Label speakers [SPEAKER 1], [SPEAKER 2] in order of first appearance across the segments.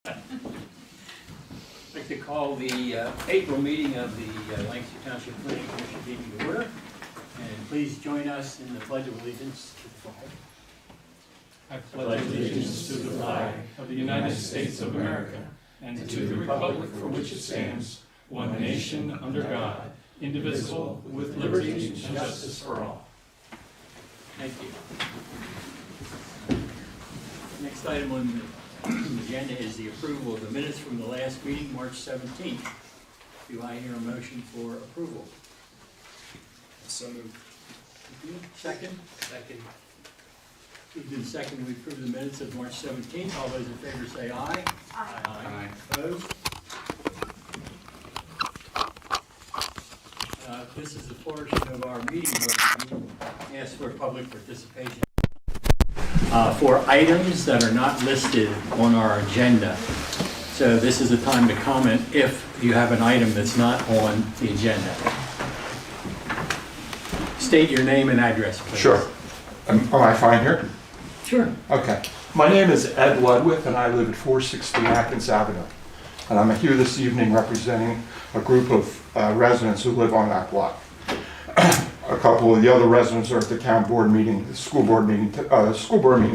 [SPEAKER 1] I'd like to call the April meeting of the Lancaster Township Planning Commission meeting to order. And please join us in the Pledge of Allegiance to the flag.
[SPEAKER 2] I pledge allegiance to the flag of the United States of America and to the republic for which it stands, one nation under God, indivisible, with liberty and justice for all.
[SPEAKER 1] Thank you. Next item on the agenda is the approval of the minutes from the last meeting, March 17th. Do I hear a motion for approval?
[SPEAKER 2] So moved.
[SPEAKER 1] Second? Second. Moved in second, we approve the minutes of March 17th. All those in favor say aye.
[SPEAKER 3] Aye.
[SPEAKER 1] Aye. Opposed? This is the portion of our meeting where we ask for public participation for items that are not listed on our agenda. So this is the time to comment if you have an item that's not on the agenda. State your name and address, please.
[SPEAKER 4] Sure. Am I fine here?
[SPEAKER 1] Sure.
[SPEAKER 4] Okay. My name is Ed Ludwig, and I live at 460 Atkins Avenue. And I'm here this evening representing a group of residents who live on that block. A couple of the other residents are at the town board meeting, the school board meeting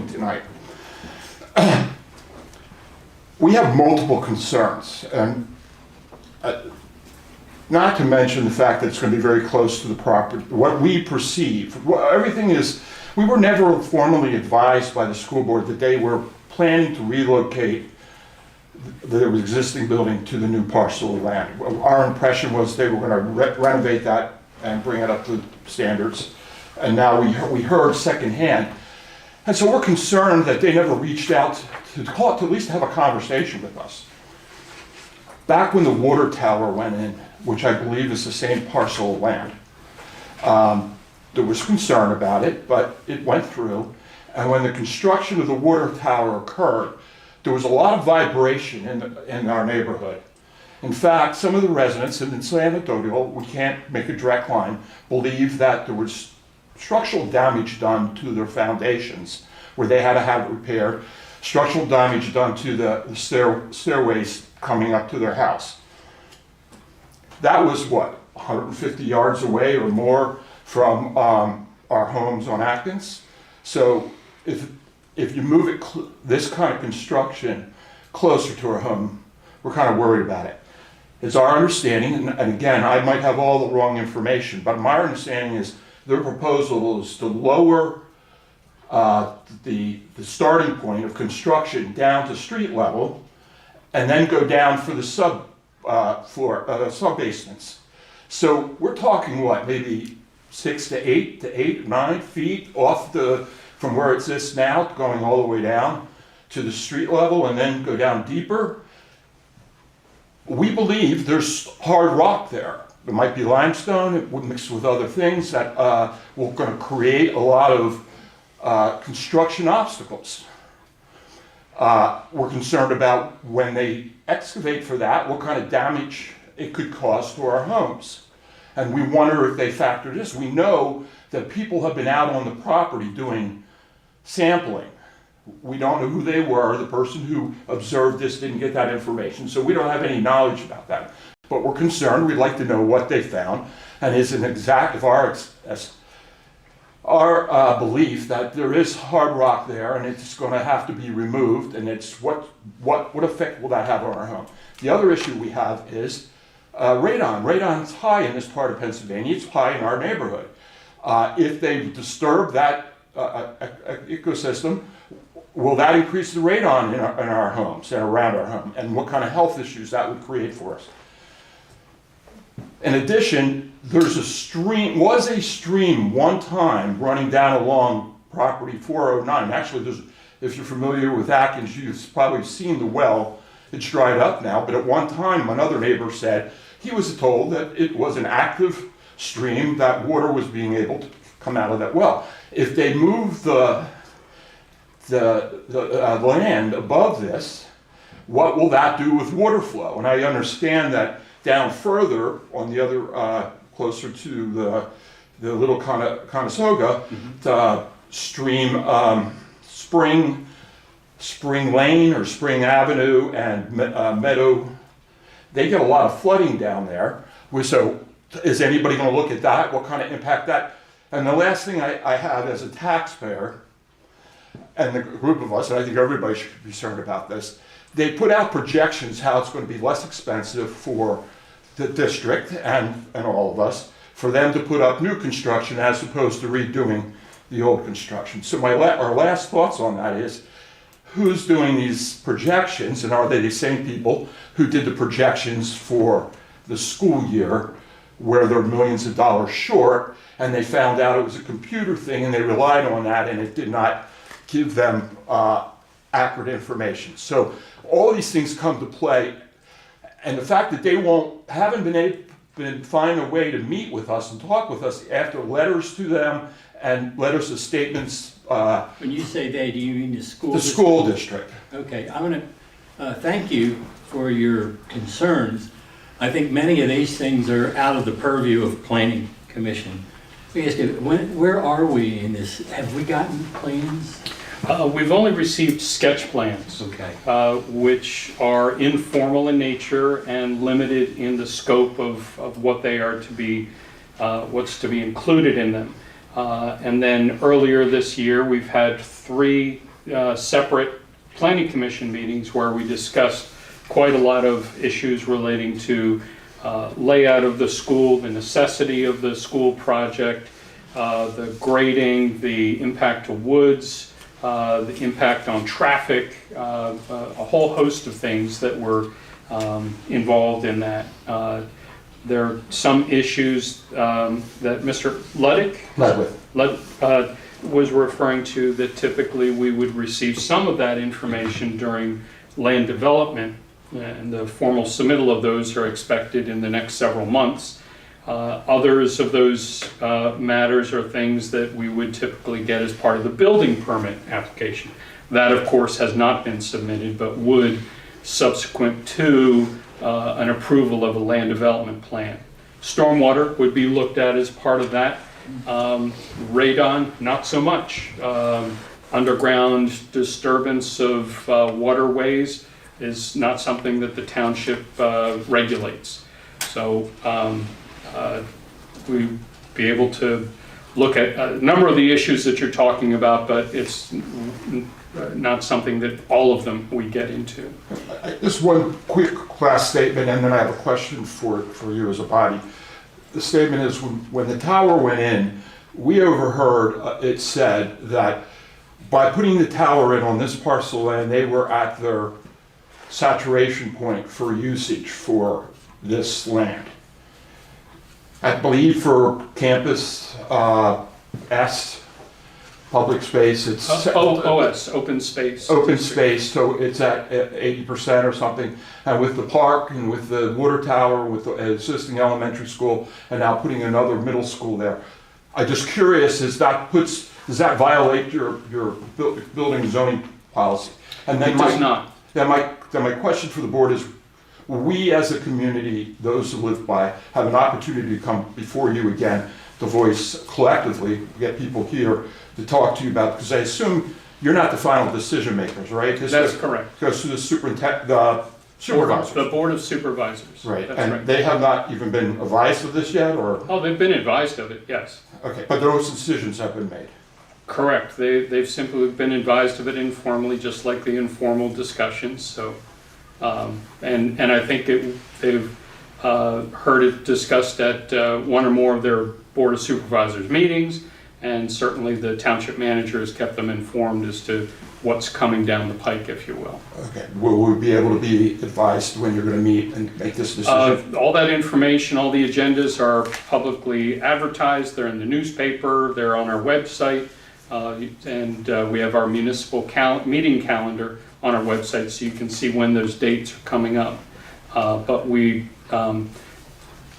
[SPEAKER 4] tonight. We have multiple concerns, and not to mention the fact that it's going to be very close to the property. What we perceive, everything is, we were never formally advised by the school board that they were planning to relocate the existing building to the new parcel of land. Our impression was they were going to renovate that and bring it up to standards. And now we heard secondhand. And so we're concerned that they never reached out to at least have a conversation with us. Back when the water tower went in, which I believe is the same parcel of land, there was concern about it, but it went through. And when the construction of the water tower occurred, there was a lot of vibration in our neighborhood. In fact, some of the residents, and it's anecdotal, we can't make a direct line, believe that there was structural damage done to their foundations where they had to have it repaired, structural damage done to the stairways coming up to their house. That was what, 150 yards away or more from our homes on Atkins. So if you move it, this kind of construction closer to our home, we're kind of worried about it. It's our understanding, and again, I might have all the wrong information, but my understanding is their proposal is to lower the starting point of construction down to street level, and then go down for the sub basements. So we're talking what, maybe 6 to 8 to 8 or 9 feet off from where it sits now, going all the way down to the street level, and then go down deeper. We believe there's hard rock there. It might be limestone. It would mix with other things that will going to create a lot of construction obstacles. We're concerned about when they excavate for that, what kind of damage it could cause to our homes. And we wonder if they factor this. We know that people have been out on the property doing sampling. We don't know who they were. The person who observed this didn't get that information, so we don't have any knowledge about that. But we're concerned. We'd like to know what they found, and is an exact of our belief that there is hard rock there, and it's going to have to be removed. And it's what effect will that have on our home? The other issue we have is radon. Radon's high in this part of Pennsylvania. It's high in our neighborhood. If they disturb that ecosystem, will that increase the radon in our homes and around our home, and what kind of health issues that would create for us? In addition, was a stream one time running down along property 409. Actually, if you're familiar with Atkins, you've probably seen the well. It's dried up now, but at one time, another neighbor said he was told that it was an active stream, that water was being able to come out of that well. If they move the land above this, what will that do with water flow? And I understand that down further on the other, closer to the little Conestoga, the stream spring Spring Lane or Spring Avenue and Meadow, they get a lot of flooding down there. So is anybody going to look at that? What kind of impact that? And the last thing I have as a taxpayer, and the group of us, and I think everybody should be concerned about this, they put out projections how it's going to be less expensive for the district and all of us for them to put up new construction as opposed to redoing the old construction. So our last thoughts on that is, who's doing these projections, and are they the same people who did the projections for the school year where they're millions of dollars short, and they found out it was a computer thing and they relied on that and it did not give them accurate information. So all these things come to play, and the fact that they haven't been find a way to meet with us and talk with us after letters to them and letters of statements.
[SPEAKER 1] When you say they, do you mean the school?
[SPEAKER 4] The school district.
[SPEAKER 1] Okay, I'm going to thank you for your concerns. I think many of these things are out of the purview of Planning Commission. Let me ask you, where are we in this? Have we gotten plans?
[SPEAKER 2] We've only received sketch plans,
[SPEAKER 1] Okay.
[SPEAKER 2] which are informal in nature and limited in the scope of what they are to be, what's to be included in them. And then earlier this year, we've had 3 separate Planning Commission meetings where we discussed quite a lot of issues relating to layout of the school, the necessity of the school project, the grading, the impact to woods, the impact on traffic, a whole host of things that were involved in that. There are some issues that Mr. Luddick was referring to, that typically we would receive some of that information during land development, and the formal submittal of those are expected in the next several months. Others of those matters are things that we would typically get as part of the building permit application. That, of course, has not been submitted, but would subsequent to an approval of a land development plan. Stormwater would be looked at as part of that. Radon, not so much. Underground disturbance of waterways is not something that the township regulates. So we'd be able to look at a number of the issues that you're talking about, but it's not something that all of them we get into.
[SPEAKER 4] Just one quick last statement, and then I have a question for you as a body. The statement is, when the tower went in, we overheard it said that by putting the tower in on this parcel of land, they were at their saturation point for usage for this land. I believe for campus S, public space, it's
[SPEAKER 2] OS, open space.
[SPEAKER 4] Open space, so it's at 80% or something. And with the park and with the water tower, with the existing elementary school, and now putting another middle school there, I'm just curious, does that violate your building zoning policy? And then
[SPEAKER 2] It does not.
[SPEAKER 4] Then my question for the board is, we as a community, those who live by, have an opportunity to come before you again to voice collectively, get people here to talk to you about, because I assume you're not the final decision makers, right?
[SPEAKER 2] That's correct.
[SPEAKER 4] Goes to the supervisors.
[SPEAKER 2] The Board of Supervisors.
[SPEAKER 4] Right,
[SPEAKER 2] That's
[SPEAKER 4] and
[SPEAKER 2] right.
[SPEAKER 4] they have not even been advised of this yet, or?
[SPEAKER 2] Oh, they've been advised of it, yes.
[SPEAKER 4] Okay, but those decisions have been made.
[SPEAKER 2] Correct. They've simply been advised of it informally, just like the informal discussions. So, and I think they've heard it discussed at one or more of their Board of Supervisors meetings, and certainly the township manager has kept them informed as to what's coming down the pike, if you will.
[SPEAKER 4] Okay, will we be able to be advised when you're going to meet and make this decision?
[SPEAKER 2] All that information, all the agendas are publicly advertised. They're in the newspaper, they're on our website, and we have our municipal meeting calendar on our website, so you can see when those dates are coming up. But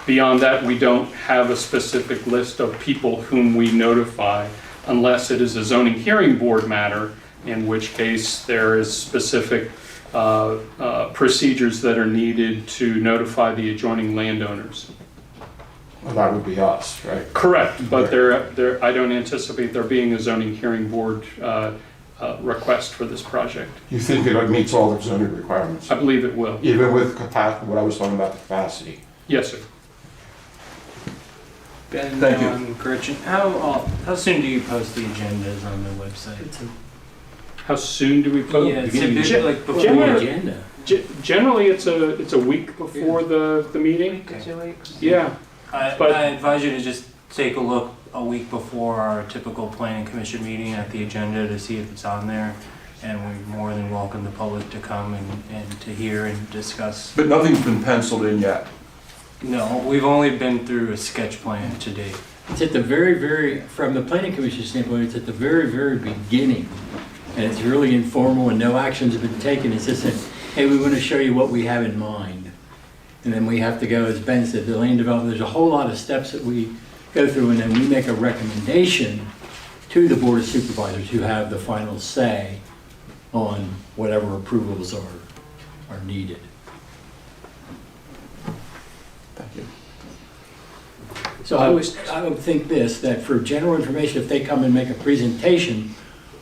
[SPEAKER 2] beyond that, we don't have a specific list of people whom we notify, unless it is a zoning hearing board matter, in which case there is specific procedures that are needed to notify the adjoining landowners.
[SPEAKER 4] Well, that would be us, right?
[SPEAKER 2] Correct, but I don't anticipate there being a zoning hearing board request for this project.
[SPEAKER 4] You think it meets all the zoning requirements?
[SPEAKER 2] I believe it will.
[SPEAKER 4] Even with what I was talking about, the capacity?
[SPEAKER 2] Yes, sir.
[SPEAKER 3] Ben,
[SPEAKER 4] Thank you.
[SPEAKER 3] Gretchen, how soon do you post the agendas on the website?
[SPEAKER 2] How soon do we post?
[SPEAKER 3] Yeah, it's
[SPEAKER 1] beginning-
[SPEAKER 3] typically like before.
[SPEAKER 2] Generally-
[SPEAKER 1] Agenda.
[SPEAKER 2] Generally, it's a week before the meeting.
[SPEAKER 3] Okay.
[SPEAKER 5] 2 weeks.
[SPEAKER 2] Yeah, But-
[SPEAKER 3] I advise you to just take a look a week before our typical planning commission meeting at the agenda to see if it's on there. And we more than welcome the public to come and to hear and discuss.
[SPEAKER 4] But nothing's been penciled in yet.
[SPEAKER 3] No, we've only been through a sketch plan to date.
[SPEAKER 1] It's at the very, from the planning commission standpoint, it's at the very beginning. And it's really informal and no actions have been taken. It's just that, hey, we want to show you what we have in mind. And then we have to go, as Ben said, the land development, there's a whole lot of steps that we go through, and then we make a recommendation to the Board of Supervisors who have the final say on whatever approvals are needed.
[SPEAKER 4] Thank you.
[SPEAKER 1] So I would think this, that for general information, if they come and make a presentation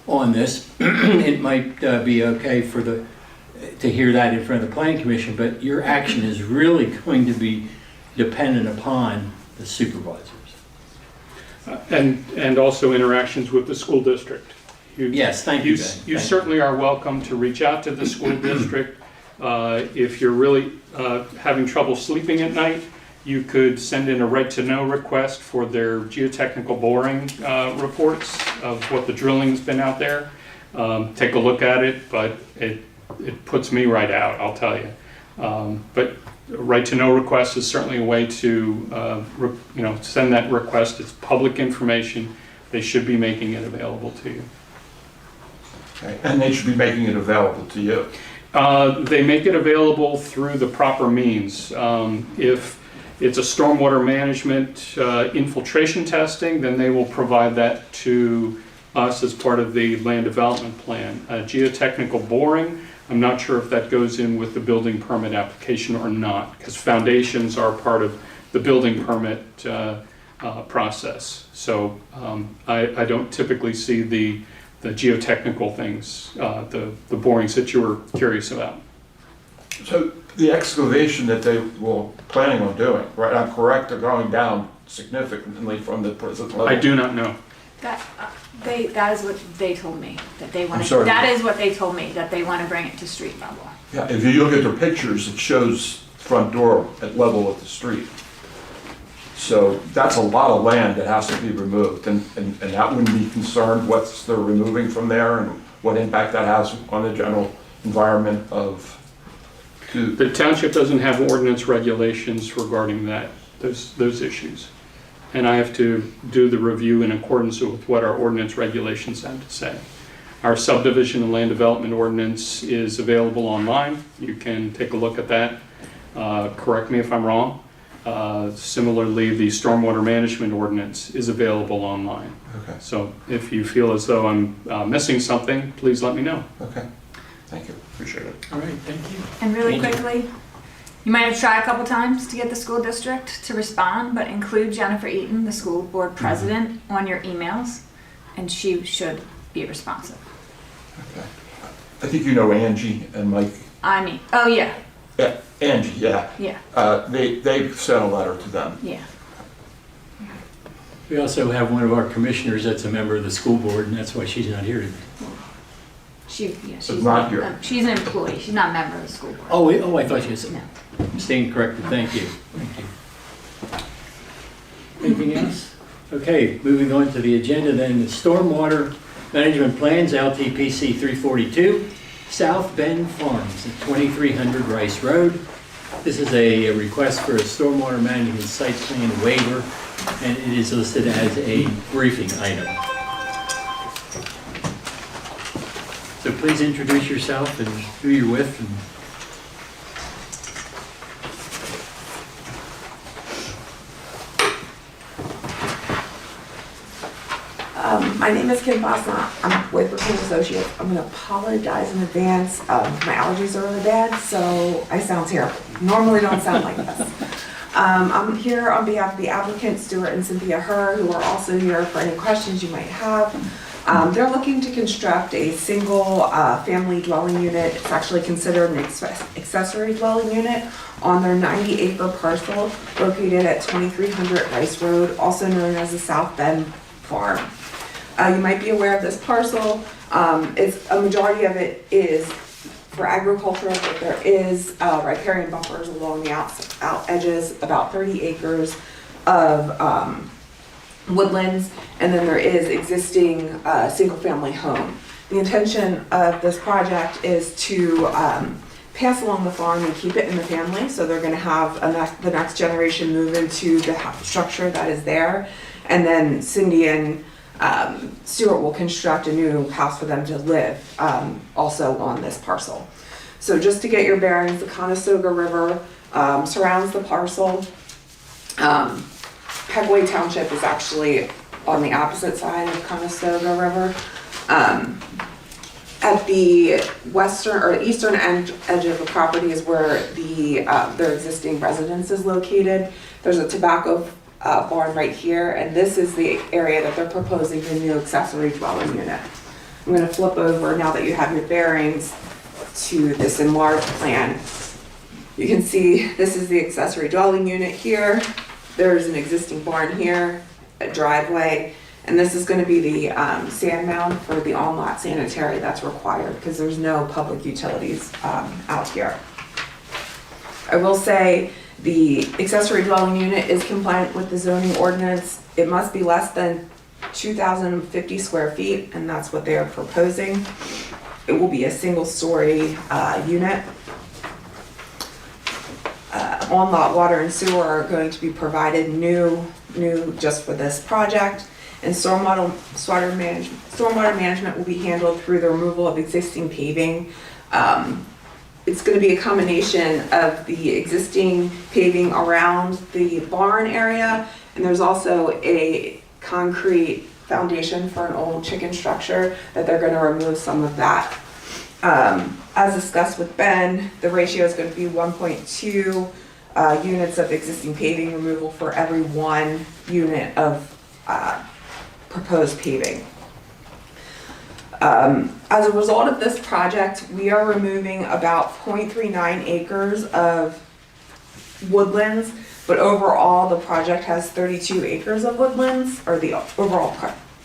[SPEAKER 1] on this, it might be okay to hear that in front of the planning commission, but your action is really going to be dependent upon the supervisors.
[SPEAKER 2] and also interactions with the school district.
[SPEAKER 1] Yes, thank you, Ben.
[SPEAKER 2] You
[SPEAKER 1] Thank you.
[SPEAKER 2] certainly are welcome to reach out to the school district. If you're really having trouble sleeping at night, you could send in a right-to-know request for their geotechnical boring reports of what the drilling's been out there. Take a look at it, but it puts me right out, I'll tell you. But right-to-know request is certainly a way to send that request. It's public information. They should be making it available to you.
[SPEAKER 4] Okay. And they should be making it available to you.
[SPEAKER 2] They make it available through the proper means. If it's a stormwater management infiltration testing, then they will provide that to us as part of the land development plan. Geotechnical boring, I'm not sure if that goes in with the building permit application or not, because foundations are part of the building permit process. So I don't typically see the geotechnical things, the borings that you were curious about.
[SPEAKER 4] So the excavation that they were planning on doing, right, I'm correct, they're going down significantly from the present level?
[SPEAKER 2] I do not know.
[SPEAKER 5] That is what they told me, that they want
[SPEAKER 4] I'm
[SPEAKER 5] to,
[SPEAKER 4] sorry.
[SPEAKER 5] that is what they told me, that they want to bring it to street level.
[SPEAKER 4] Yeah, if you look at their pictures, it shows front door at level with the street. So that's a lot of land that has to be removed, and that wouldn't be concerned what they're removing from there and what impact that has on the general environment of.
[SPEAKER 2] The township doesn't have ordinance regulations regarding those issues. And I have to do the review in accordance with what our ordinance regulations have to say. Our subdivision and land development ordinance is available online. You can take a look at that. Correct me if I'm wrong. Similarly, the stormwater management ordinance is available online.
[SPEAKER 4] Okay.
[SPEAKER 2] So if you feel as though I'm missing something, please let me know.
[SPEAKER 4] Okay, thank you, appreciate it.
[SPEAKER 1] All right, thank you.
[SPEAKER 5] And really
[SPEAKER 1] Thank you.
[SPEAKER 5] quickly, you might have tried a couple times to get the school district to respond, but include Jennifer Eaton, the school board president, on your emails, and she should be responsive.
[SPEAKER 4] Okay. I think you know Angie and Mike.
[SPEAKER 5] I mean, oh yeah,
[SPEAKER 4] Yeah, Angie, yeah.
[SPEAKER 5] yeah,
[SPEAKER 4] They sent a letter to them.
[SPEAKER 5] yeah.
[SPEAKER 1] We also have one of our commissioners that's a member of the school board, and that's why she's not here today.
[SPEAKER 5] She's
[SPEAKER 4] not here.
[SPEAKER 5] She's an employee, she's not a member of the school board.
[SPEAKER 1] Oh, I thought she was
[SPEAKER 5] No.
[SPEAKER 1] staying corrected. Thank you. Thank you. Anything else? Okay, moving on to the agenda then, the Stormwater Management Plans, LTPC 342, South Bend Farms at 2300 Rice Road. This is a request for a stormwater management site plan waiver, and it is listed as a briefing item. So please introduce yourself and who you're with. And
[SPEAKER 6] My name is Kim Bosma. I'm with Brookhaven Associates. I'm going to apologize in advance. My allergies are really bad, so I sound terrible. Normally don't sound like this. I'm here on behalf of the applicant, Stuart and Cynthia Herr, who are also here for any questions you might have. They're looking to construct a single family dwelling unit. It's actually considered an accessory dwelling unit on their 90-acre parcel located at 2300 Rice Road, also known as the South Bend Farm. You might be aware of this parcel. A majority of it is for agricultural, but there is riparian buffers along the out edges, about 30 acres of woodlands, and then there is existing single-family home. The intention of this project is to pass along the farm and keep it in the family, so they're going to have the next generation move into the structure that is there, and then Cindy and Stuart will construct a new house for them to live also on this parcel. So just to get your bearings, the Conestoga River surrounds the parcel. Pegway Township is actually on the opposite side of Conestoga River. At the western or eastern edge of the property is where their existing residence is located. There's a tobacco barn right here, and this is the area that they're proposing the new accessory dwelling unit. I'm going to flip over now that you have your bearings to this enlarged plan. You can see this is the accessory dwelling unit here. There's an existing barn here, a driveway, and this is going to be the sand mound for the on-lot sanitary that's required because there's no public utilities out here. I will say the accessory dwelling unit is compliant with the zoning ordinance. It must be less than 2,050 square feet, and that's what they are proposing. It will be a single-story unit. On-lot water and sewer are going to be provided new just for this project. And stormwater management will be handled through the removal of existing paving. It's going to be a combination of the existing paving around the barn area, and there's also a concrete foundation for an old chicken structure that they're going to remove some of that. As discussed with Ben, the ratio is going to be 1.2 units of existing paving removal for every 1 unit of proposed paving. As a result of this project, we are removing about 0.39 acres of woodlands, but overall the project has 32 acres of woodlands, or the overall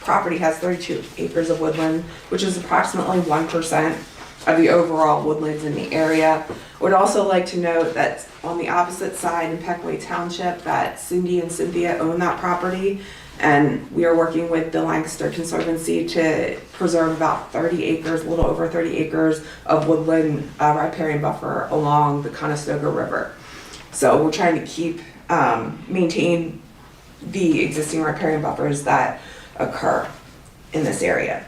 [SPEAKER 6] property has 32 acres of woodland, which is approximately 1% of the overall woodlands in the area. I would also like to note that on the opposite side in Pegway Township that Cindy and Cynthia own that property, and we are working with the Lancaster Conservancy to preserve about 30 acres, a little over 30 acres of woodland riparian buffer along the Conestoga River. So we're trying to keep, maintain the existing riparian buffers that occur in this area.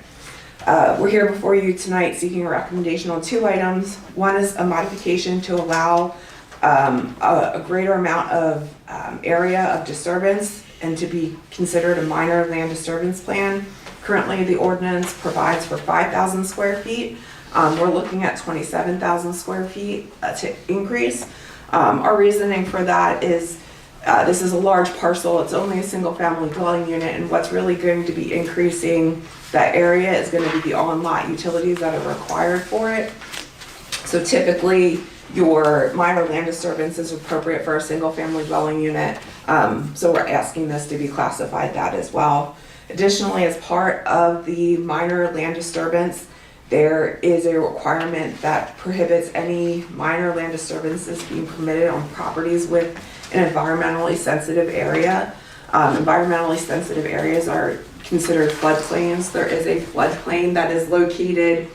[SPEAKER 6] We're here before you tonight seeking a recommendation on 2 items. One is a modification to allow a greater amount of area of disturbance and to be considered a minor land disturbance plan. Currently, the ordinance provides for 5,000 square feet. We're looking at 27,000 square feet to increase. Our reasoning for that is this is a large parcel. It's only a single family dwelling unit, and what's really going to be increasing that area is going to be the on-lot utilities that are required for it. So typically, your minor land disturbance is appropriate for a single family dwelling unit. So we're asking this to be classified that as well. Additionally, as part of the minor land disturbance, there is a requirement that prohibits any minor land disturbances being permitted on properties with an environmentally sensitive area. Environmentally sensitive areas are considered floodplains. There is a floodplain that is located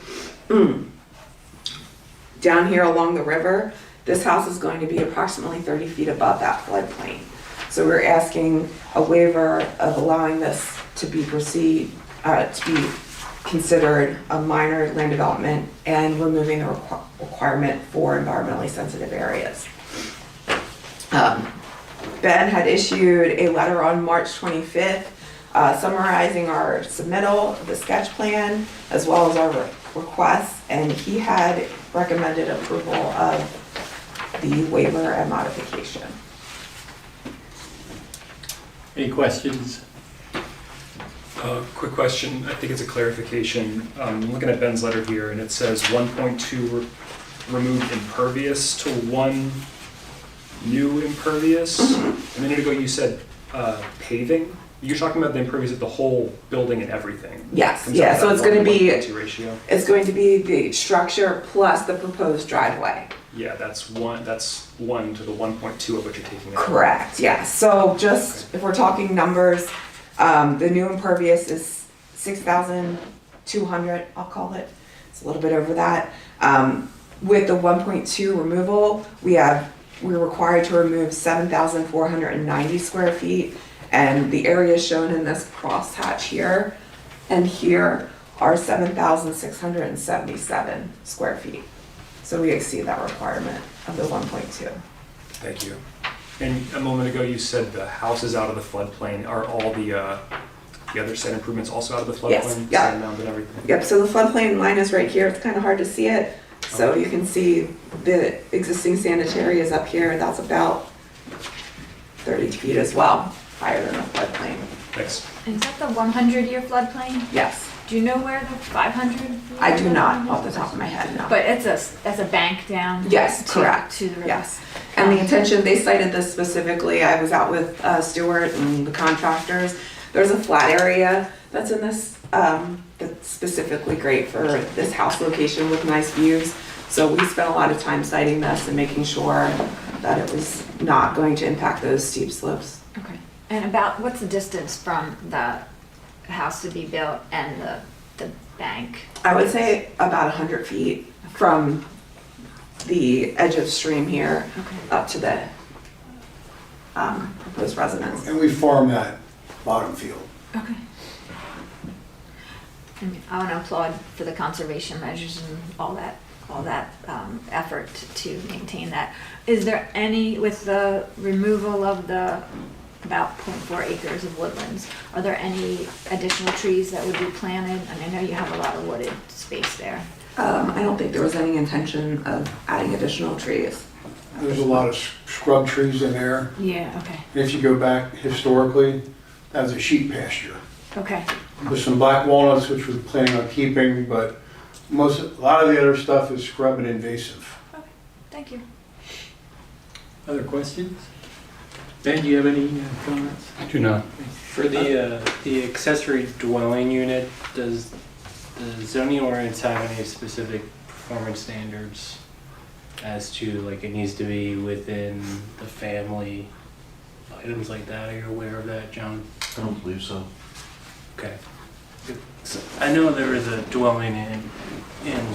[SPEAKER 6] down here along the river. This house is going to be approximately 30 feet above that floodplain. So we're asking a waiver of allowing this to be considered a minor land development and removing the requirement for environmentally sensitive areas. Ben had issued a letter on March 25th summarizing our submittal of the sketch plan as well as our requests, and he had recommended approval of the waiver and modification.
[SPEAKER 1] Any questions?
[SPEAKER 2] Quick question, I think it's a clarification. I'm looking at Ben's letter here, and it says 1.2 remove impervious to 1 new impervious. A minute ago you said paving. You're talking about the impervious of the whole building and everything.
[SPEAKER 6] Yes,
[SPEAKER 2] Comes
[SPEAKER 6] yeah,
[SPEAKER 2] out
[SPEAKER 6] so
[SPEAKER 2] that
[SPEAKER 6] it's gonna be,
[SPEAKER 2] 1.2 ratio.
[SPEAKER 6] it's going to be the structure plus the proposed driveway.
[SPEAKER 2] Yeah, that's one to the 1.2 of what you're taking out.
[SPEAKER 6] Correct, yeah, so just, if we're talking numbers, the new impervious is 6,200, I'll call it. It's a little bit over that. With the 1.2 removal, we're required to remove 7,490 square feet. And the areas shown in this crosshatch here and here are 7,677 square feet. So we exceed that requirement of the 1.2.
[SPEAKER 2] Thank you. And a moment ago you said the house is out of the floodplain. Are all the other site improvements also out of the floodplain?
[SPEAKER 6] Yes, yeah.
[SPEAKER 2] Sand mound and everything?
[SPEAKER 6] Yep, so the floodplain line is right here. It's kind of hard to see it. So you can see the existing sanitary is up here. That's about 30 feet as well, higher than the floodplain.
[SPEAKER 2] Thanks.
[SPEAKER 5] Is that the 100-year floodplain?
[SPEAKER 6] Yes,
[SPEAKER 5] Do you know where the 500?
[SPEAKER 6] I do not off the top of my head, no.
[SPEAKER 5] But it's a bank down.
[SPEAKER 6] Yes,
[SPEAKER 5] to-
[SPEAKER 6] correct.
[SPEAKER 5] To the river.
[SPEAKER 6] Yes, and the intention, they cited this specifically, I was out with Stuart and the contractors. There's a flat area that's in this, that's specifically great for this house location with nice views. So we spent a lot of time citing this and making sure that it was not going to impact those steep slopes.
[SPEAKER 5] Okay. And about, what's the distance from the house to be built and the bank?
[SPEAKER 6] I would say about 100 feet from the edge of stream here
[SPEAKER 5] Okay.
[SPEAKER 6] up to the proposed residence.
[SPEAKER 7] And we farm that bottom field.
[SPEAKER 5] Okay. I want to applaud for the conservation measures and all that effort to maintain that. Is there any, with the removal of the about 0.4 acres of woodlands, are there any additional trees that would be planted? I mean, I know you have a lot of wooded space there.
[SPEAKER 6] I don't think there was any intention of adding additional trees.
[SPEAKER 7] There's a lot of scrub trees in there.
[SPEAKER 5] Yeah, okay,
[SPEAKER 7] And if you go back historically, that was a sheep pasture.
[SPEAKER 5] okay.
[SPEAKER 7] There's some black walnuts, which we're planning on keeping, but a lot of the other stuff is scrub and invasive.
[SPEAKER 5] Thank you.
[SPEAKER 1] Other questions? Ben, do you have any comments?
[SPEAKER 2] I do not.
[SPEAKER 3] For the accessory dwelling unit, does the zoning ordinance have any specific performance standards as to, like, it needs to be within the family, items like that? Are you aware of that, John?
[SPEAKER 8] I don't believe so.
[SPEAKER 3] Okay. So I know there was a dwelling in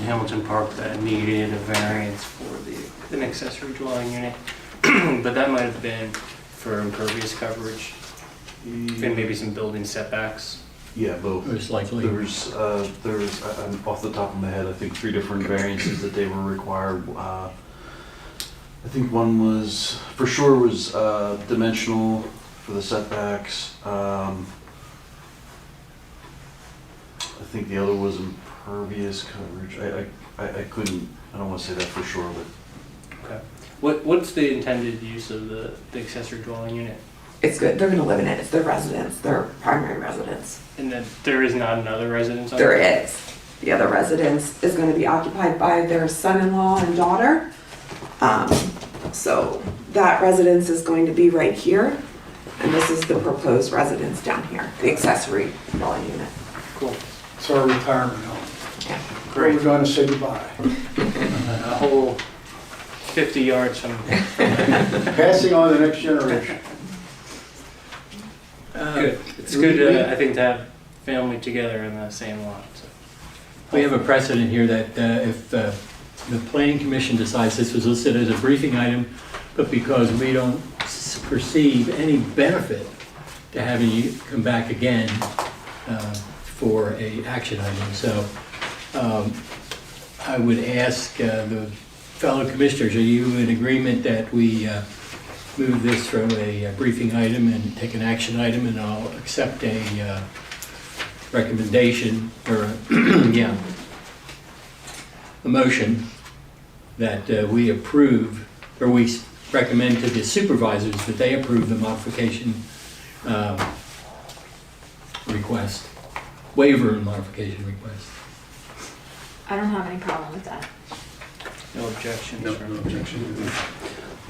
[SPEAKER 3] Hamilton Park that needed a variance for an accessory dwelling unit, but that might have been for impervious coverage and maybe some building setbacks.
[SPEAKER 8] Yeah, both.
[SPEAKER 1] Most likely.
[SPEAKER 8] There's I'm off the top of my head, I think 3 different variances that they were required. I think one was, for sure, was dimensional for the setbacks. I think the other was impervious coverage. I couldn't, I don't want to say that for sure, but
[SPEAKER 3] Okay. What's the intended use of the accessory dwelling unit?
[SPEAKER 6] It's good, they're gonna live in it, it's their residence, their primary residence.
[SPEAKER 3] And then there is not another residence on
[SPEAKER 6] There
[SPEAKER 3] it?
[SPEAKER 6] is. The other residence is gonna be occupied by their son-in-law and daughter. So that residence is going to be right here, and this is the proposed residence down here, the accessory dwelling unit.
[SPEAKER 3] Cool.
[SPEAKER 7] It's our retirement home.
[SPEAKER 6] Yeah.
[SPEAKER 7] Where we're going to say goodbye.
[SPEAKER 3] A whole 50 yards from.
[SPEAKER 7] Passing on to the next generation.
[SPEAKER 3] Good. It's good, I think, to have family together in the same lot. So.
[SPEAKER 1] We have a precedent here that if the planning commission decides this was listed as a briefing item, but because we don't perceive any benefit to having you come back again for a action item. So I would ask the fellow commissioners, are you in agreement that we move this from a briefing item and take an action item, and I'll accept a recommendation or a motion that we approve, or we recommend to the supervisors that they approve the modification request. waiver and modification request.
[SPEAKER 5] I don't have any problem with that.
[SPEAKER 3] No objections?
[SPEAKER 2] No objection.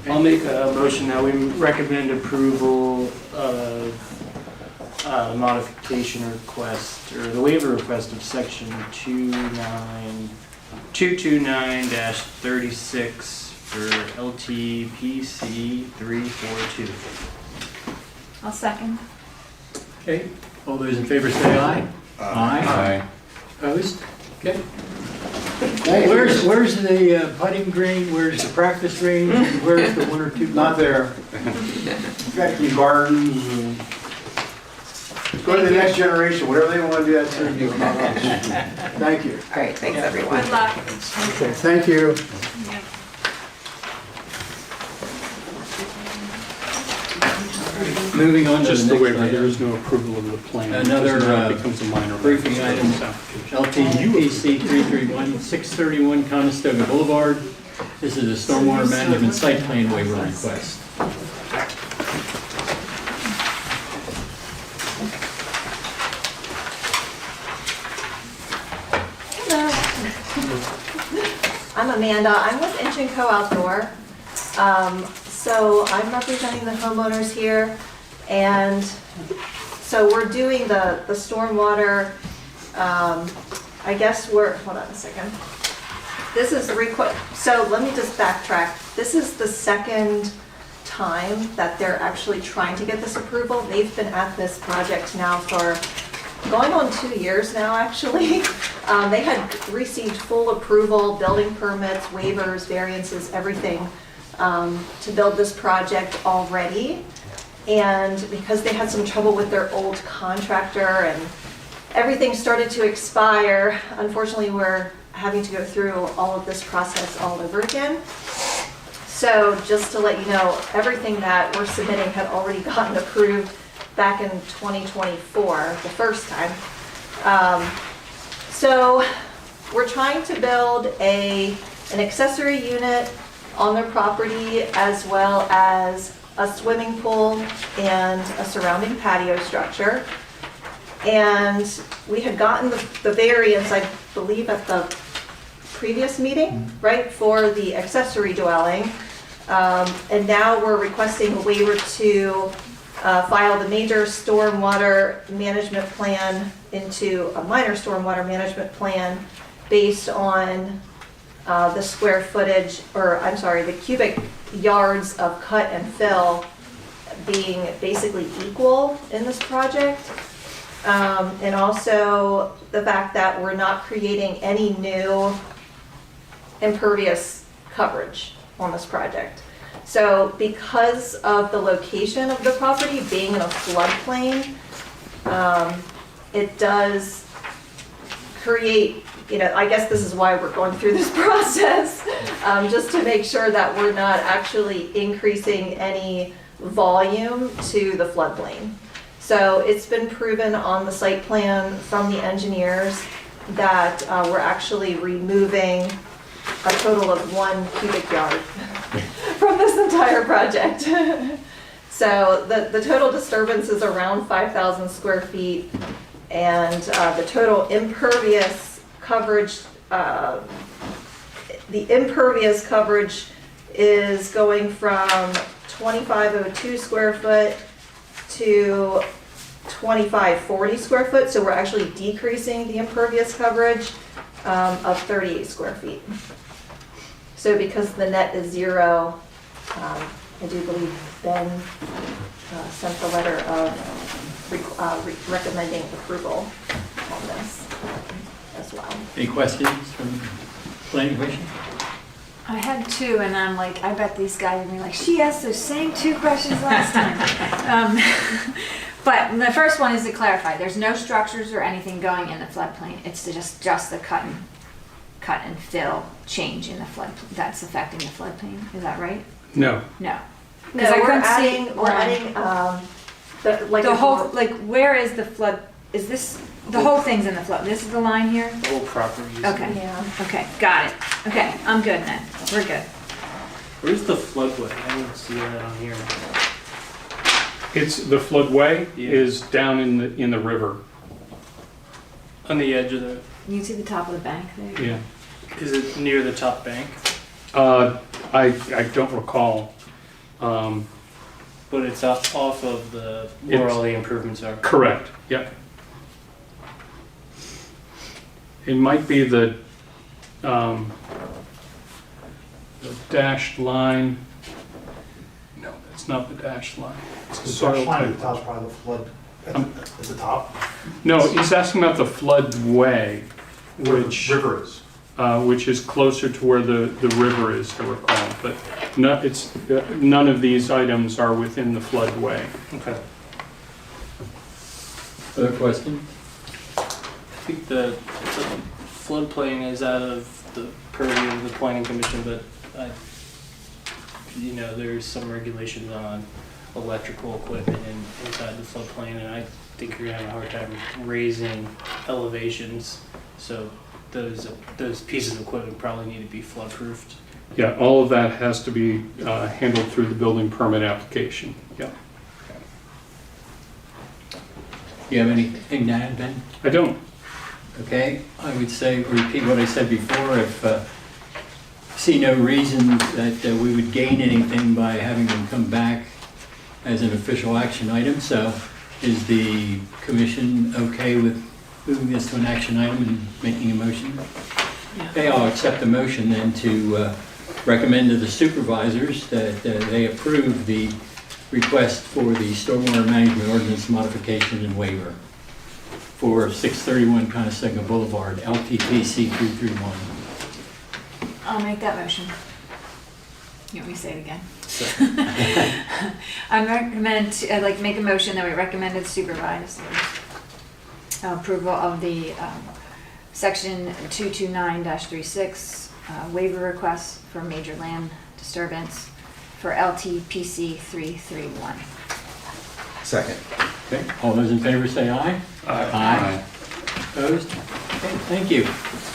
[SPEAKER 3] I'll make a motion that we recommend approval of modification request, or the waiver request of section 229-36 for LTPC 342.
[SPEAKER 5] I'll second.
[SPEAKER 1] Okay, all those in favor say aye.
[SPEAKER 2] Aye.
[SPEAKER 1] Opposed? Okay. Where's the putting green, where's the practice range, and where's the one or two?
[SPEAKER 7] Not there. We've got some gardens and go to the next generation, whatever they want to do, that's their deal, not us. Thank you.
[SPEAKER 6] Great, thanks, everyone.
[SPEAKER 5] Good luck.
[SPEAKER 7] Okay, thank you.
[SPEAKER 1] Moving on to
[SPEAKER 2] Just
[SPEAKER 1] the
[SPEAKER 2] the
[SPEAKER 1] next
[SPEAKER 2] waiver, there
[SPEAKER 1] item.
[SPEAKER 2] is no approval of the plan.
[SPEAKER 1] Another,
[SPEAKER 2] Because it becomes a minor.
[SPEAKER 1] briefing item.
[SPEAKER 2] So-
[SPEAKER 1] LTPC 331, 631 Conestoga Boulevard. This is a stormwater management site plan waiver request.
[SPEAKER 9] I'm Amanda. I'm with Inch & Co Outdoor. So I'm representing the homeowners here, and so we're doing the stormwater, I guess hold on a second. This is so let me just backtrack. This is the second time that they're actually trying to get this approval. They've been at this project now for going on 2 years now, actually. They had received full approval, building permits, waivers, variances, everything to build this project already. And because they had some trouble with their old contractor and everything started to expire, unfortunately, we're having to go through all of this process all over again. So just to let you know, everything that we're submitting had already gotten approved back in 2024, the first time. So we're trying to build an accessory unit on their property, as well as a swimming pool and a surrounding patio structure. And we had gotten the variance, I believe, at the previous meeting, right, for the accessory dwelling. And now we're requesting a waiver to file the major stormwater management plan into a minor stormwater management plan based on the square footage, or I'm sorry, the cubic yards of cut and fill being basically equal in this project. And also the fact that we're not creating any new impervious coverage on this project. So because of the location of the property being in a floodplain, it does create, I guess this is why we're going through this process, just to make sure that we're not actually increasing any volume to the floodplain. So it's been proven on the site plan from the engineers that we're actually removing a total of 1 cubic yard from this entire project. So the total disturbance is around 5,000 square feet, and the total impervious coverage, the impervious coverage is going from 2,502 square foot to 2,540 square foot. So we're actually decreasing the impervious coverage of 38 square feet. So because the net is 0, I do believe Ben sent the letter of recommending approval on this as well.
[SPEAKER 1] Any questions from planning commission?
[SPEAKER 5] I had 2, and I'm like, I bet these guys are gonna be like, she asked those same 2 questions last time. But the first one is to clarify, there's no structures or anything going in the floodplain. It's just the cut and fill change in the flood that's affecting the floodplain. Is that right?
[SPEAKER 2] No.
[SPEAKER 5] No.
[SPEAKER 9] No,
[SPEAKER 5] I
[SPEAKER 9] we're
[SPEAKER 5] couldn't see
[SPEAKER 9] adding,
[SPEAKER 5] where-
[SPEAKER 9] the
[SPEAKER 5] whole, like, where is the flood? Is this, the whole thing's in the flood? This is the line here?
[SPEAKER 3] The whole property is.
[SPEAKER 5] Okay.
[SPEAKER 9] Yeah.
[SPEAKER 5] Okay, got it. Okay, I'm good then. We're good.
[SPEAKER 3] Where's the floodway? I don't see that on here.
[SPEAKER 2] It's, the floodway
[SPEAKER 3] Yeah.
[SPEAKER 2] is down in the river.
[SPEAKER 3] On the edge of the,
[SPEAKER 5] You see the top of the bank there?
[SPEAKER 2] Yeah.
[SPEAKER 3] is it near the top bank?
[SPEAKER 2] I don't recall.
[SPEAKER 3] But it's off of where all the improvements are.
[SPEAKER 2] Correct, yep. It might be the dashed line. No, that's not the dashed line. It's the
[SPEAKER 7] The
[SPEAKER 2] soil
[SPEAKER 7] line
[SPEAKER 2] type.
[SPEAKER 7] at the top's probably the flood at the top.
[SPEAKER 2] No, he's asking about the floodway,
[SPEAKER 7] Where the
[SPEAKER 2] which,
[SPEAKER 7] river is.
[SPEAKER 2] which is closer to where the river is, I recall. But none of these items are within the floodway.
[SPEAKER 3] Okay.
[SPEAKER 1] Other question?
[SPEAKER 3] I think the floodplain is out of the purview of the planning commission, but there's some regulations on electrical equipment inside the floodplain, and I think you're gonna have a hard time raising elevations. So those pieces of equipment probably need to be flood-proofed.
[SPEAKER 2] Yeah, all of that has to be handled through the building permit application, yeah.
[SPEAKER 1] You have anything to add, Ben?
[SPEAKER 2] I don't.
[SPEAKER 1] Okay, I would say, repeat what I said before, if see no reason that we would gain anything by having them come back as an official action item. So is the commission okay with moving this to an action item and making a motion?
[SPEAKER 5] Yeah.
[SPEAKER 1] Okay, I'll accept the motion then to recommend to the supervisors that they approve the request for the stormwater management ordinance modification and waiver for 631 Conestoga Boulevard, LTPC 331.
[SPEAKER 5] I'll make that motion. You want me to say it again? I'd like to make a motion that we recommend to the supervisors approval of the section 229-36 waiver request for major land disturbance for LTPC 331.
[SPEAKER 7] Second.
[SPEAKER 1] Okay, all those in favor say aye. Aye. Opposed? Okay, thank you.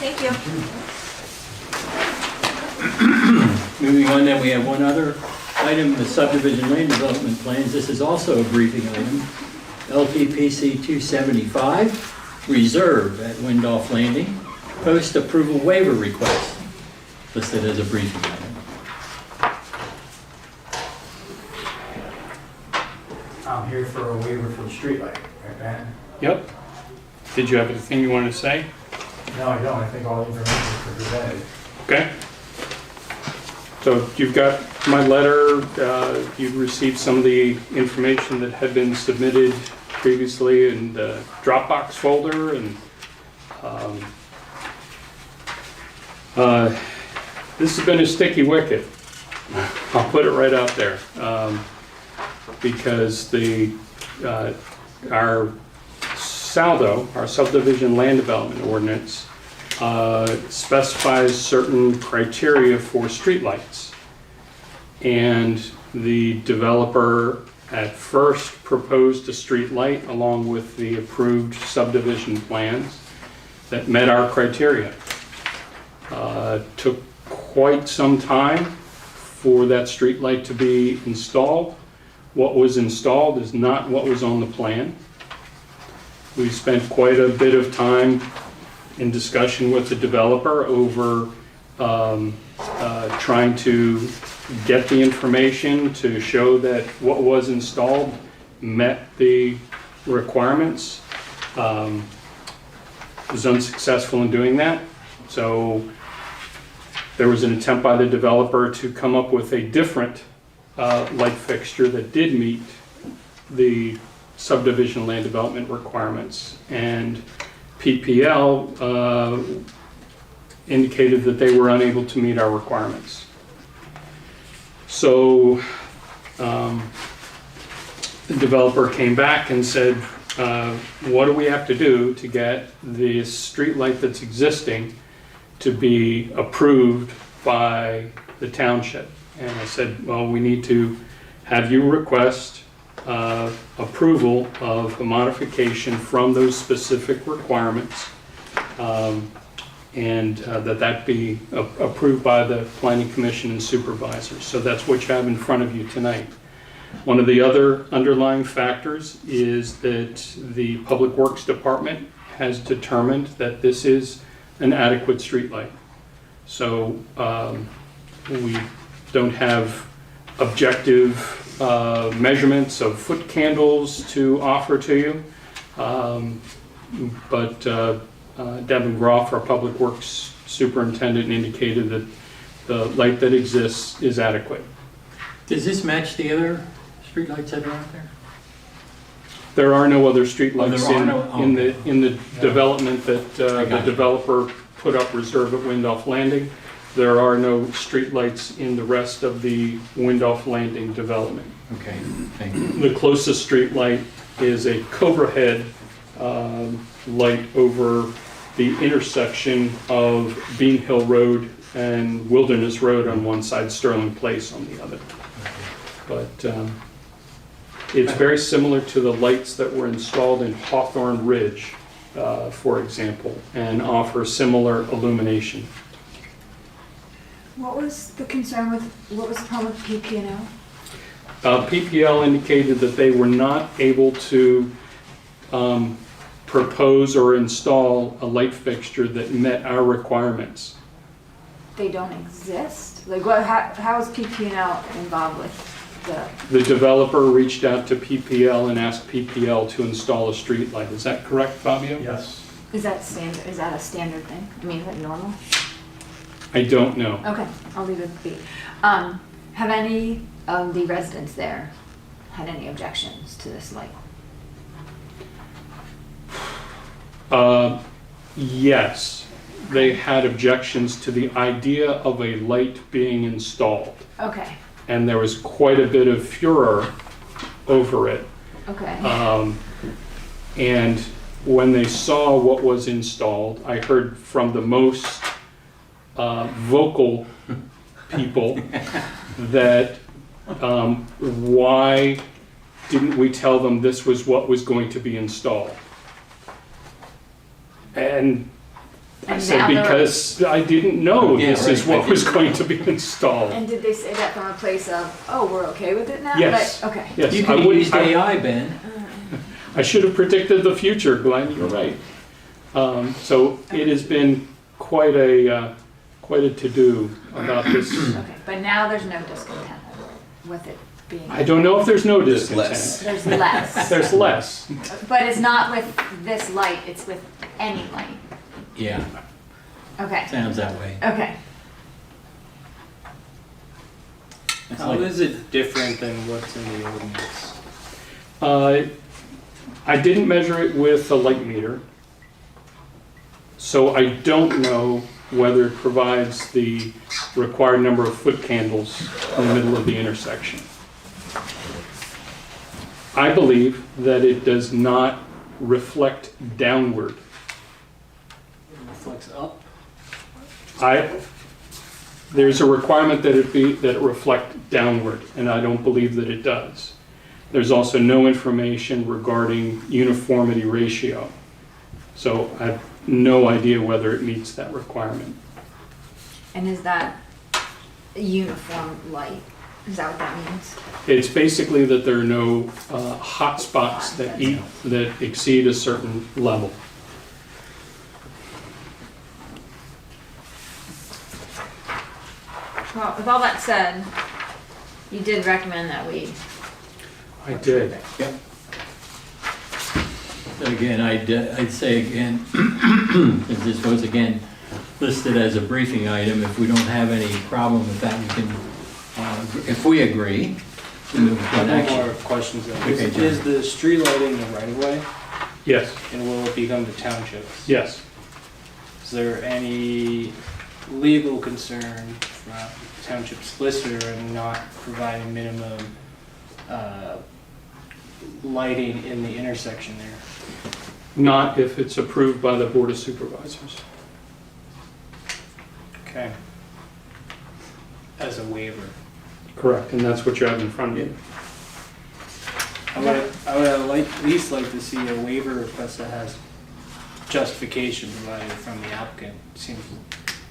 [SPEAKER 9] Thank you.
[SPEAKER 1] Moving on, then we have one other item, the subdivision land development plans. This is also a briefing item. LTPC 275, reserve at Windolph Landing, post-approval waiver request, listed as a briefing item.
[SPEAKER 10] I'm here for a waiver for the streetlight, right, Ben?
[SPEAKER 2] Yep. Did you have anything you wanted to say?
[SPEAKER 10] No, I don't. I think all the information is presented.
[SPEAKER 2] Okay. So you've got my letter, you've received some of the information that had been submitted previously in the Dropbox folder, and this has been a sticky wicket. I'll put it right out there. Because our SALDO, our subdivision land development ordinance, specifies certain criteria for streetlights. And the developer at first proposed a street light along with the approved subdivision plans that met our criteria. Took quite some time for that street light to be installed. What was installed is not what was on the plan. We spent quite a bit of time in discussion with the developer over trying to get the information to show that what was installed met the requirements. Was unsuccessful in doing that. So there was an attempt by the developer to come up with a different light fixture that did meet the subdivision land development requirements, and PPL indicated that they were unable to meet our requirements. So the developer came back and said, what do we have to do to get this street light that's existing to be approved by the township? And I said, well, we need to have you request approval of a modification from those specific requirements, and that be approved by the Planning Commission and supervisors. So that's what you have in front of you tonight. One of the other underlying factors is that the Public Works Department has determined that this is an adequate streetlight. So we don't have objective measurements of foot candles to offer to you. But Devin Groff, our Public Works Superintendent, indicated that the light that exists is adequate.
[SPEAKER 1] Does this match the other streetlights that are out there?
[SPEAKER 2] There are no other
[SPEAKER 1] Oh,
[SPEAKER 2] streetlights
[SPEAKER 1] there are no-
[SPEAKER 2] in the development that
[SPEAKER 1] I
[SPEAKER 2] the
[SPEAKER 1] got you.
[SPEAKER 2] developer put up reserve at Windolph Landing. There are no streetlights in the rest of the Windolph Landing development.
[SPEAKER 1] Okay, thank you.
[SPEAKER 2] The closest streetlight is a Cobra Head light over the intersection of Bean Hill Road and Wilderness Road on one side, Sterling Place on the other. But it's very similar to the lights that were installed in Hawthorne Ridge, for example, and offer similar illumination.
[SPEAKER 5] What was the concern with, what was the problem with PP&O?
[SPEAKER 2] PPL indicated that they were not able to propose or install a light fixture that met our requirements.
[SPEAKER 5] They don't exist? Like, what, how is PP&O involved with the,
[SPEAKER 2] The developer reached out to PPL and asked PPL to install a street light. Is that correct, Fabio?
[SPEAKER 10] Yes.
[SPEAKER 5] is that standard, is that a standard thing? I mean, is that normal?
[SPEAKER 2] I don't know.
[SPEAKER 5] Okay, I'll leave it be. Have any of the residents there had any objections to this light?
[SPEAKER 2] Yes, they had objections to the idea of a light being installed.
[SPEAKER 5] Okay,
[SPEAKER 2] And there was quite a bit of furor over it.
[SPEAKER 5] okay.
[SPEAKER 2] And when they saw what was installed, I heard from the most vocal people that why didn't we tell them this was what was going to be installed? And I
[SPEAKER 5] And
[SPEAKER 2] said,
[SPEAKER 5] now they're-
[SPEAKER 2] because I didn't know
[SPEAKER 1] Yeah,
[SPEAKER 2] this is
[SPEAKER 1] right.
[SPEAKER 2] what was going to be installed.
[SPEAKER 5] And did they say that from a place of, oh, we're okay with it now?
[SPEAKER 2] Yes.
[SPEAKER 5] Like, okay.
[SPEAKER 2] Yes,
[SPEAKER 1] You
[SPEAKER 2] I
[SPEAKER 1] could have
[SPEAKER 2] wouldn't-
[SPEAKER 1] used AI, Ben.
[SPEAKER 2] I should have predicted the future, Glenn, you're right. So it has been quite a to-do about this.
[SPEAKER 5] Okay, but now there's no discontent with it being,
[SPEAKER 2] I don't know if there's no
[SPEAKER 11] There's
[SPEAKER 2] discontent.
[SPEAKER 11] less.
[SPEAKER 5] there's less.
[SPEAKER 2] There's less.
[SPEAKER 5] But it's not with this light, it's with any light.
[SPEAKER 1] Yeah,
[SPEAKER 5] Okay,
[SPEAKER 1] sounds that way.
[SPEAKER 5] okay.
[SPEAKER 1] It's
[SPEAKER 3] How
[SPEAKER 1] like-
[SPEAKER 3] is it different than what's in the ordinance?
[SPEAKER 2] I didn't measure it with a light meter, so I don't know whether it provides the required number of foot candles in the middle of the intersection. I believe that it does not reflect downward.
[SPEAKER 1] Reflects up.
[SPEAKER 2] There's a requirement that it reflect downward, and I don't believe that it does. There's also no information regarding uniformity ratio. So I have no idea whether it meets that requirement.
[SPEAKER 5] And is that a uniform light? Is that what that means?
[SPEAKER 2] It's basically that there are no hot spots that exceed a certain level.
[SPEAKER 5] Well, with all that said, you did recommend that we,
[SPEAKER 2] I did.
[SPEAKER 1] Yep. So again, I'd say again, since this was again listed as a briefing item, if we don't have any problem with that, we can, if we agree, we move to an
[SPEAKER 3] No
[SPEAKER 1] action.
[SPEAKER 3] more questions.
[SPEAKER 1] Okay, John.
[SPEAKER 3] Is the street lighting the right of way,
[SPEAKER 2] Yes,
[SPEAKER 3] and will it become the township?
[SPEAKER 2] yes.
[SPEAKER 3] Is there any legal concern from township solicitor in not providing minimum lighting in the intersection there?
[SPEAKER 2] Not if it's approved by the Board of Supervisors.
[SPEAKER 3] Okay. As a waiver.
[SPEAKER 2] Correct, and that's what you have in front of you.
[SPEAKER 3] I would at least like to see a waiver request that has justification provided from the applicant. Seems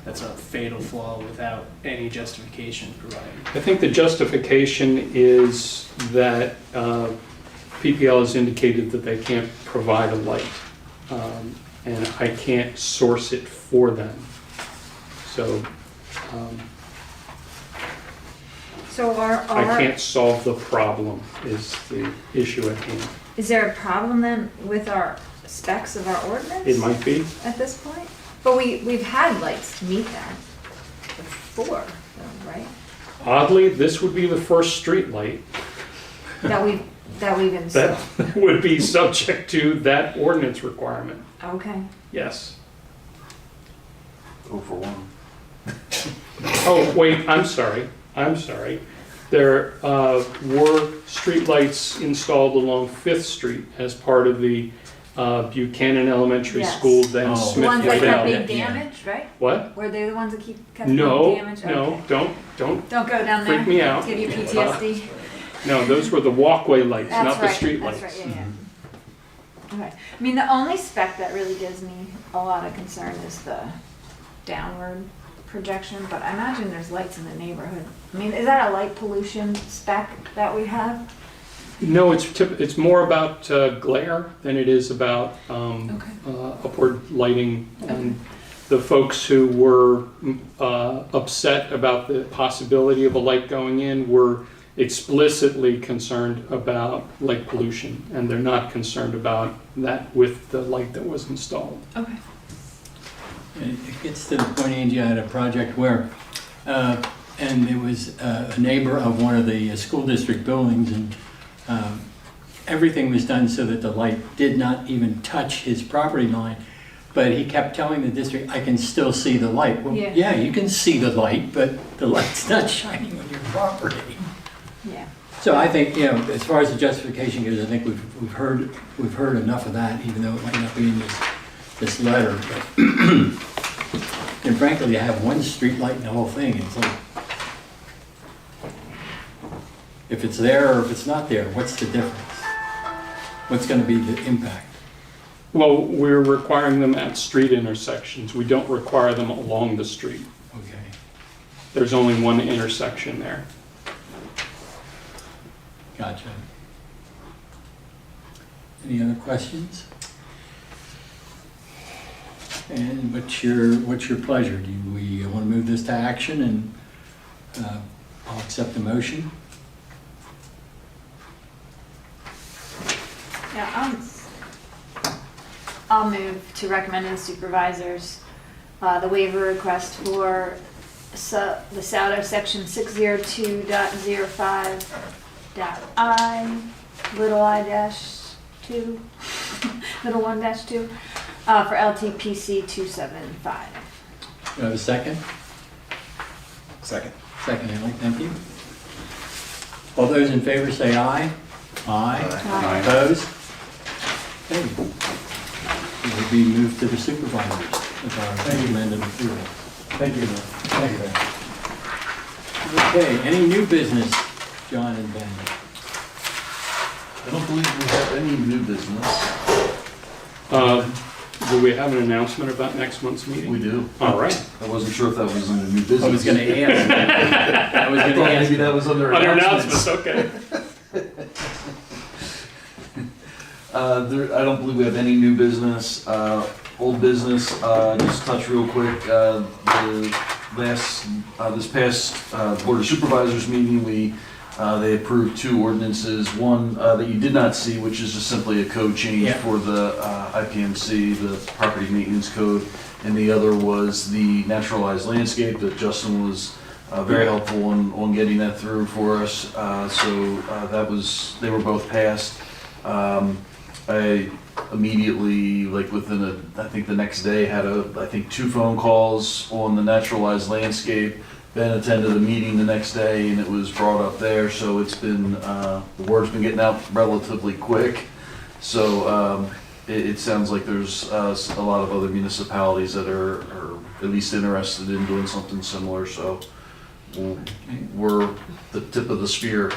[SPEAKER 3] that's a fatal flaw without any justification provided.
[SPEAKER 2] I think the justification is that PPL has indicated that they can't provide a light. and I can't source it for them. So
[SPEAKER 5] So
[SPEAKER 2] I can't solve the problem is the issue at hand.
[SPEAKER 5] is there a problem then with our specs of our ordinance?
[SPEAKER 2] It might be.
[SPEAKER 5] At this point? But we've had lights meet that before, though, right?
[SPEAKER 2] Oddly, this would be the first street light
[SPEAKER 5] That we've installed.
[SPEAKER 2] that would be subject to that ordinance requirement.
[SPEAKER 5] Okay.
[SPEAKER 2] Yes.
[SPEAKER 8] 0 for 1.
[SPEAKER 2] Oh, wait, I'm sorry. There were streetlights installed along Fifth Street as part of the Buchanan Elementary
[SPEAKER 5] Yes.
[SPEAKER 2] School, then
[SPEAKER 1] Oh.
[SPEAKER 5] The
[SPEAKER 2] Smith
[SPEAKER 5] ones that got
[SPEAKER 2] Valley.
[SPEAKER 5] big damage, right?
[SPEAKER 2] What?
[SPEAKER 5] Were they the ones that kept big
[SPEAKER 2] No,
[SPEAKER 5] damage?
[SPEAKER 2] no,
[SPEAKER 5] Okay.
[SPEAKER 2] don't.
[SPEAKER 5] Don't go down there.
[SPEAKER 2] Freak me out.
[SPEAKER 5] Give you PTSD.
[SPEAKER 2] No, those were the walkway lights,
[SPEAKER 5] That's
[SPEAKER 2] not the
[SPEAKER 5] right.
[SPEAKER 2] street
[SPEAKER 5] That's
[SPEAKER 2] lights.
[SPEAKER 5] right, yeah. Okay. I mean, the only spec that really gives me a lot of concern is the downward projection, but I imagine there's lights in the neighborhood. I mean, is that a light pollution spec that we have?
[SPEAKER 2] No, it's more about glare than it is about upward lighting. And the folks who were upset about the possibility of a light going in were explicitly concerned about light pollution, and they're not concerned about that with the light that was installed.
[SPEAKER 5] Okay.
[SPEAKER 1] It gets to the point, Angie, I had a project where, and it was a neighbor of one of the school district buildings, and everything was done so that the light did not even touch his property line. But he kept telling the district, I can still see the light. Well,
[SPEAKER 5] Yeah.
[SPEAKER 1] yeah, you can see the light, but the light's not shining on your property.
[SPEAKER 5] Yeah.
[SPEAKER 1] So I think, as far as the justification goes, I think we've heard enough of that, even though it might not be in this letter. But and frankly, to have one street light in the whole thing, it's like, if it's there or if it's not there, what's the difference? What's going to be the impact?
[SPEAKER 2] Well, we're requiring them at street intersections. We don't require them along the street.
[SPEAKER 1] Okay.
[SPEAKER 2] There's only one intersection there.
[SPEAKER 1] Gotcha. Any other questions? And what's your pleasure? Do we want to move this to action, and I'll accept the motion?
[SPEAKER 5] Yeah, I'll move to recommend to the supervisors the waiver request for the SAUDO section 602.05.I, little I dash 2, little 1 dash 2, for LTPC 275.
[SPEAKER 1] Do I have a second?
[SPEAKER 7] Second.
[SPEAKER 1] Second, Haley, thank you. All those in favor say aye. Aye.
[SPEAKER 5] Aye.
[SPEAKER 1] Opposed? Okay. It will be moved to the supervisors with our recommended approval.
[SPEAKER 7] Thank you.
[SPEAKER 1] Thank you. Okay, any new business, John and Ben?
[SPEAKER 8] I don't believe we have any new business.
[SPEAKER 2] Do we have an announcement about next month's meeting?
[SPEAKER 8] We do.
[SPEAKER 2] All right.
[SPEAKER 8] I wasn't sure if that was under new business.
[SPEAKER 1] I was going to ask. I was
[SPEAKER 8] I
[SPEAKER 1] going to
[SPEAKER 8] thought
[SPEAKER 1] ask.
[SPEAKER 8] maybe that was under
[SPEAKER 2] Under
[SPEAKER 8] announcements.
[SPEAKER 2] announcements, okay.
[SPEAKER 8] I don't believe we have any new business. Old business, just touch real quick. This past Board of Supervisors meeting, they approved 2 ordinances. One that you did not see, which is just simply a code change
[SPEAKER 1] Yeah.
[SPEAKER 8] for the IPMC, the Property Maintenance Code, and the other was the naturalized landscape that Justin was very helpful on getting that through for us. They were both passed. I immediately, like within I think the next day, had 2 phone calls on the naturalized landscape. Ben attended a meeting the next day and it was brought up there, so it's been, the word's been getting out relatively quick. So it sounds like there's a lot of other municipalities that are at least interested in doing something similar, so we're the tip of the spear.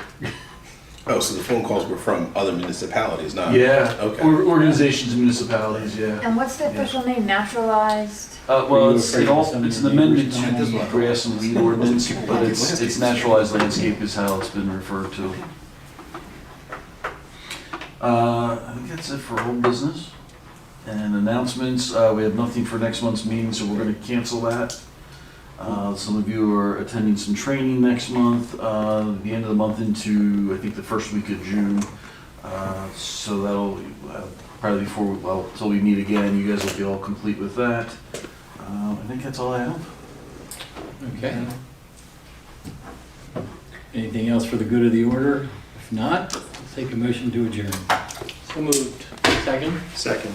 [SPEAKER 11] Oh, so the phone calls were from other municipalities, not?
[SPEAKER 8] Yeah,
[SPEAKER 11] Okay.
[SPEAKER 8] organizations and municipalities, yeah.
[SPEAKER 5] And what's the official name? Naturalized?
[SPEAKER 8] Well, it's
[SPEAKER 1] afraid of some
[SPEAKER 8] it's
[SPEAKER 1] of
[SPEAKER 8] an
[SPEAKER 1] your
[SPEAKER 8] amendment
[SPEAKER 1] neighbors
[SPEAKER 8] to
[SPEAKER 1] knowing?
[SPEAKER 8] the grass and weed ordinance, but it's naturalized landscape is how it's been referred to. I think that's it for old business. And announcements, we have nothing for next month's meeting, so we're gonna cancel that. Some of you are attending some training next month, the end of the month into, I think, the first week of June. So that'll, probably before, well, till we meet again, you guys will be all complete with that. I think that's all I have.
[SPEAKER 1] Okay. Anything else for the good of the order? If not, let's take a motion to adjourn.
[SPEAKER 3] So moved.
[SPEAKER 1] Second?
[SPEAKER 11] Second.